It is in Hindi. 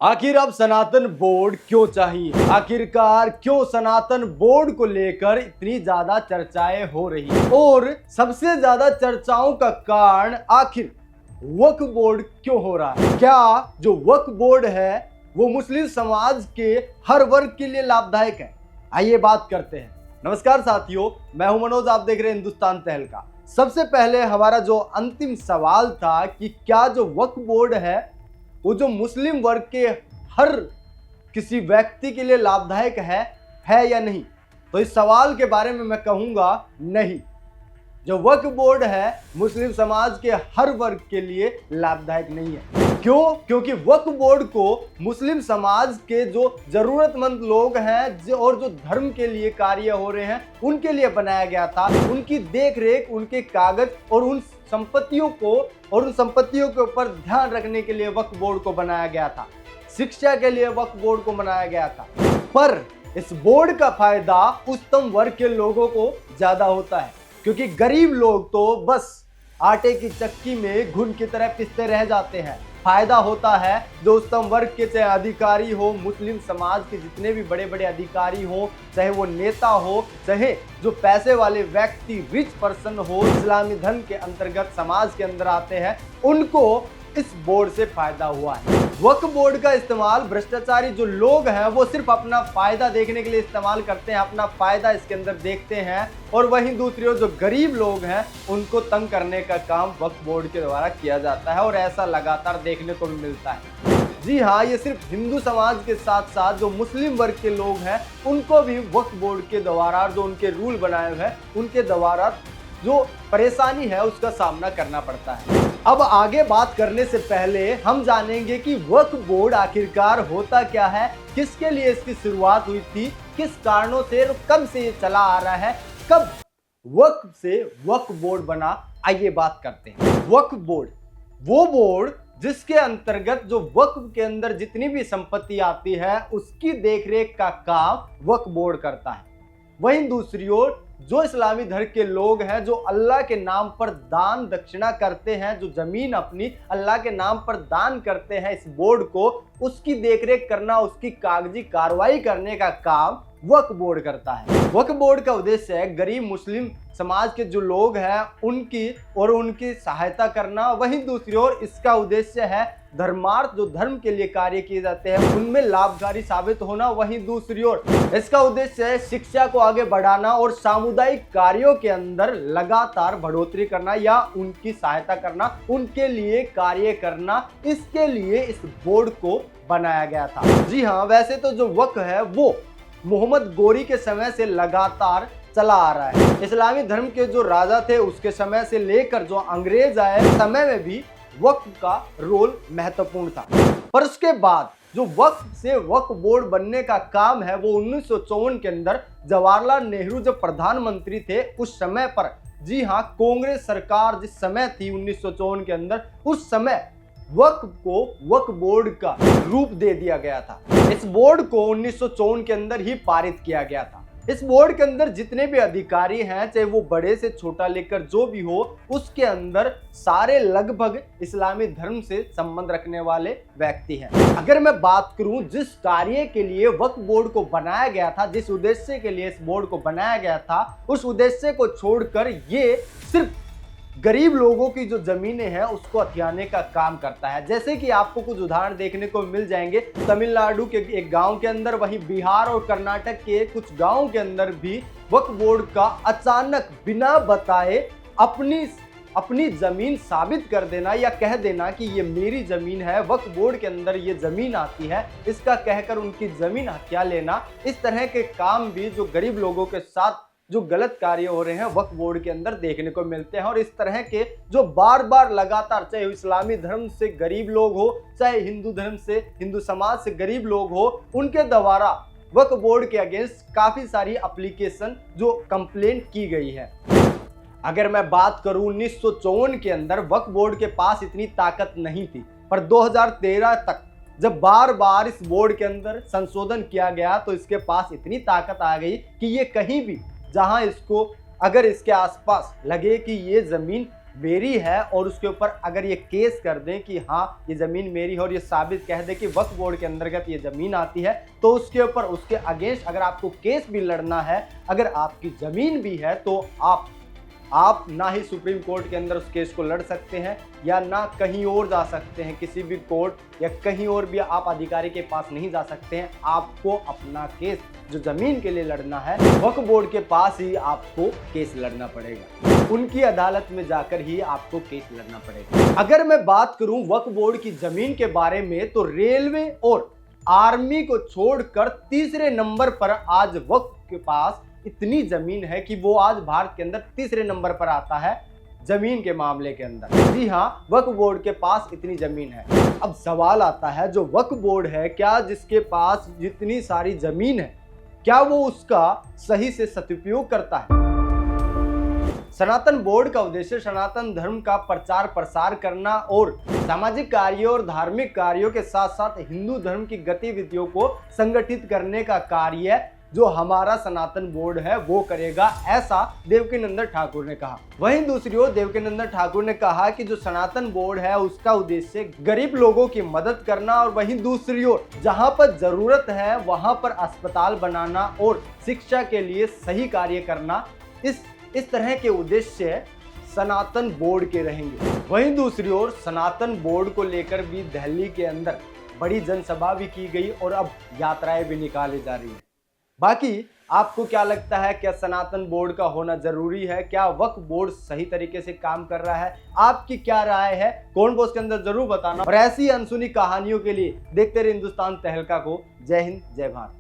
आखिर अब सनातन बोर्ड क्यों चाहिए? आखिरकार क्यों सनातन बोर्ड को लेकर इतनी ज्यादा चर्चाएं हो रही हैं? और सबसे ज्यादा चर्चाओं का कारण आखिर वक्फ बोर्ड क्यों हो रहा है? क्या जो वक्फ बोर्ड है वो मुस्लिम समाज के हर वर्ग के लिए लाभदायक है? आइए बात करते हैं। नमस्कार साथियों, मैं हूं मनोज, आप देख रहे हैं हिंदुस्तान तहलका। सबसे पहले हमारा जो अंतिम सवाल था कि क्या जो वक्फ बोर्ड है वो जो मुस्लिम वर्ग के हर किसी व्यक्ति के लिए लाभदायक है या नहीं? तो इस सवाल के बारे में मैं कहूंगा नहीं। जो वक्फ बोर्ड है मुस्लिम समाज के हर वर्ग के लिए लाभदायक नहीं है। क्यों? क्योंकि वक्फ बोर्ड को मुस्लिम समाज के जो जरूरतमंद लोग हैं और जो धर्म के लिए कार्य हो रहे हैं उनके लिए बनाया गया था। उनकी देख रेख, उनके कागज और उन संपत्तियों के ऊपर ध्यान रखने के लिए वक्फ बोर्ड को बनाया गया था। शिक्षा के लिए वक्फ बोर्ड को बनाया गया था। पर इस बोर्ड का फायदा उच्चतम वर्ग के लोगों को ज्यादा होता है, क्योंकि गरीब लोग तो बस आटे की चक्की में घुन की तरह पिसते रह जाते हैं। फायदा होता है जो उच्चतम वर्ग के, चाहे अधिकारी हो, मुस्लिम समाज के जितने भी बड़े बड़े अधिकारी हो, चाहे वो नेता हो, चाहे जो पैसे वाले व्यक्ति, रिच पर्सन हो, इस्लामी धर्म के अंतर्गत समाज के अंदर आते हैं, उनको इस बोर्ड से फायदा हुआ है। वक्फ बोर्ड का इस्तेमाल भ्रष्टाचारी जो लोग हैं वो सिर्फ अपना फायदा देखने के लिए इस्तेमाल करते हैं, अपना फायदा इसके अंदर देखते हैं। और वहीं दूसरी ओर जो गरीब लोग हैं उनको तंग करने का काम वक्फ बोर्ड के द्वारा किया जाता है, और ऐसा लगातार देखने को भी मिलता है। जी हाँ, ये सिर्फ हिंदू समाज के साथ साथ जो मुस्लिम वर्ग के लोग हैं उनको भी वक्फ बोर्ड के द्वारा, जो उनके रूल बनाए हुए हैं उनके द्वारा जो परेशानी है उसका सामना करना पड़ता है। अब आगे बात करने से पहले हम जानेंगे कि वक्फ बोर्ड आखिरकार होता क्या है, किसके लिए इसकी शुरुआत हुई थी, किस कारणों से, कब से ये चला आ रहा है, कब वक्फ से वक्फ बोर्ड बना। आइए बात करते हैं। वक्फ बोर्ड वो बोर्ड जिसके अंतर्गत जो वक्फ के अंदर जितनी भी संपत्ति आती है उसकी देखरेख का काम वक्फ बोर्ड करता है। वहीं दूसरी ओर जो इस्लामी धर्म के लोग हैं, जो अल्लाह के नाम पर दान दक्षिणा करते हैं, जो जमीन अपनी अल्लाह के नाम पर दान करते हैं इस बोर्ड को, उसकी देखरेख करना, उसकी कागजी कार्रवाई करने का काम वक्फ बोर्ड करता है। वक्फ बोर्ड का उद्देश्य है गरीब मुस्लिम समाज के जो लोग हैं उनकी सहायता करना। वहीं दूसरी ओर इसका उद्देश्य है धर्मार्थ, जो धर्म के लिए कार्य किए जाते हैं उनमें लाभकारी साबित होना। वहीं दूसरी ओर इसका उद्देश्य है शिक्षा को आगे बढ़ाना और सामुदायिक कार्यों के अंदर लगातार बढ़ोतरी करना या उनकी सहायता करना, उनके लिए कार्य करना। इसके लिए इस बोर्ड को बनाया गया था। जी हाँ, वैसे तो जो वक्फ है वो मोहम्मद गोरी के समय से लगातार चला आ रहा है। इस्लामी धर्म के जो राजा थे उसके समय से लेकर जो अंग्रेज आए समय में भी वक्फ का रोल महत्वपूर्ण था। पर उसके बाद जो वक्फ से वक्फ बोर्ड बनने का काम है वो 1954 के अंदर जवाहरलाल नेहरू जब प्रधानमंत्री थे उस समय पर, जी हाँ, कांग्रेस सरकार जिस समय थी 1954 के अंदर, उस समय वक्फ को वक्फ बोर्ड का रूप दे दिया गया था। इस बोर्ड को 1954 के अंदर ही पारित किया गया था। इस बोर्ड के अंदर जितने भी अधिकारी हैं, चाहे वो बड़े से छोटा लेकर जो भी हो, उसके अंदर सारे लगभग इस्लामी धर्म से संबंध रखने वाले व्यक्ति हैं। अगर मैं बात करूं जिस कार्य के लिए वक्फ बोर्ड को बनाया गया था, जिस उद्देश्य के लिए इस बोर्ड को बनाया गया था, उस उद्देश्य को छोड़कर ये सिर्फ गरीब लोगों की जो जमीनें हैं उसको हथियाने का काम करता है। जैसे कि आपको कुछ उदाहरण देखने को मिल जाएंगे तमिलनाडु के एक गांव के अंदर, वहीं बिहार और कर्नाटक के कुछ गांवों के अंदर भी वक्फ बोर्ड का अचानक बिना बताए अपनी जमीन साबित कर देना या कह देना कि ये मेरी जमीन है, वक्फ बोर्ड के अंदर ये जमीन आती है, इसका कहकर उनकी जमीन हथिया लेना। इस तरह के काम भी जो गरीब लोगों के साथ जो गलत कार्य हो रहे हैं वक्फ बोर्ड के अंदर देखने को मिलते हैं। और इस तरह के जो बार बार लगातार, चाहे इस्लामी धर्म से गरीब लोग हो, चाहे हिंदू धर्म से, हिंदू समाज से गरीब लोग हो, उनके द्वारा वक्फ बोर्ड के अगेंस्ट काफी सारी एप्लीकेशन जो कंप्लेंट की गई है। अगर मैं बात करूं 1954 के अंदर वक्फ बोर्ड के पास इतनी ताकत नहीं थी, पर 2013 तक जब बार बार इस बोर्ड के अंदर संशोधन किया गया तो इसके पास इतनी ताकत आ गई कि ये कहीं भी जहां इसको, अगर इसके आसपास लगे कि ये जमीन मेरी है और उसके ऊपर अगर ये केस कर दें कि हाँ ये ज़मीन मेरी है और ये साबित कह दे कि वक्फ बोर्ड के अंतर्गत ये ज़मीन आती है, तो उसके ऊपर उसके अगेंस्ट अगर आपको केस भी लड़ना है, अगर आपकी ज़मीन भी है, तो आप ना ही सुप्रीम कोर्ट के अंदर उस केस को लड़ सकते हैं या ना कहीं और जा सकते हैं, किसी भी कोर्ट या कहीं और भी आप अधिकारी के पास नहीं जा सकते हैं। आपको अपना केस जो ज़मीन के लिए लड़ना है वक्फ बोर्ड के पास ही आपको केस लड़ना पड़ेगा, उनकी अदालत में जाकर ही आपको केस लड़ना पड़ेगा। अगर मैं बात करूं वक्फ बोर्ड की ज़मीन के बारे में, तो रेलवे और आर्मी को छोड़कर तीसरे नंबर पर आज वक्फ के पास इतनी जमीन है कि वो आज भारत के अंदर तीसरे नंबर पर आता है जमीन के मामले के अंदर। जी हाँ, वक्फ बोर्ड के पास इतनी जमीन है। अब सवाल आता है, जो वक्फ बोर्ड है, क्या जिसके पास जितनी सारी जमीन है, क्या वो उसका सही से सदुपयोग करता है? सनातन बोर्ड का उद्देश्य सनातन धर्म का प्रचार प्रसार करना और सामाजिक कार्यों और धार्मिक कार्यों के साथ साथ हिंदू धर्म की गतिविधियों को संगठित करने का कार्य जो हमारा सनातन बोर्ड है वो करेगा, ऐसा देवकीनंदन ठाकुर ने कहा। वहीं दूसरी ओर देवकीनंदन ठाकुर ने कहा कि जो सनातन बोर्ड है उसका उद्देश्य गरीब लोगों की मदद करना और वहीं दूसरी ओर जहां पर जरूरत है वहां पर अस्पताल बनाना और शिक्षा के लिए सही कार्य करना, इस तरह के उद्देश्य सनातन बोर्ड के रहेंगे। वहीं दूसरी ओर सनातन बोर्ड को लेकर भी दिल्ली के अंदर बड़ी जनसभा भी की गई और अब यात्राएं भी निकाली जा रही है। बाकी आपको क्या लगता है, क्या सनातन बोर्ड का होना जरूरी है? क्या वक्फ बोर्ड सही तरीके से काम कर रहा है? आपकी क्या राय है? कमेंट बॉक्स के अंदर जरूर बताना और ऐसी अनसुनी कहानियों के लिए देखते रहे हिंदुस्तान तहलका को। जय हिंद, जय भारत।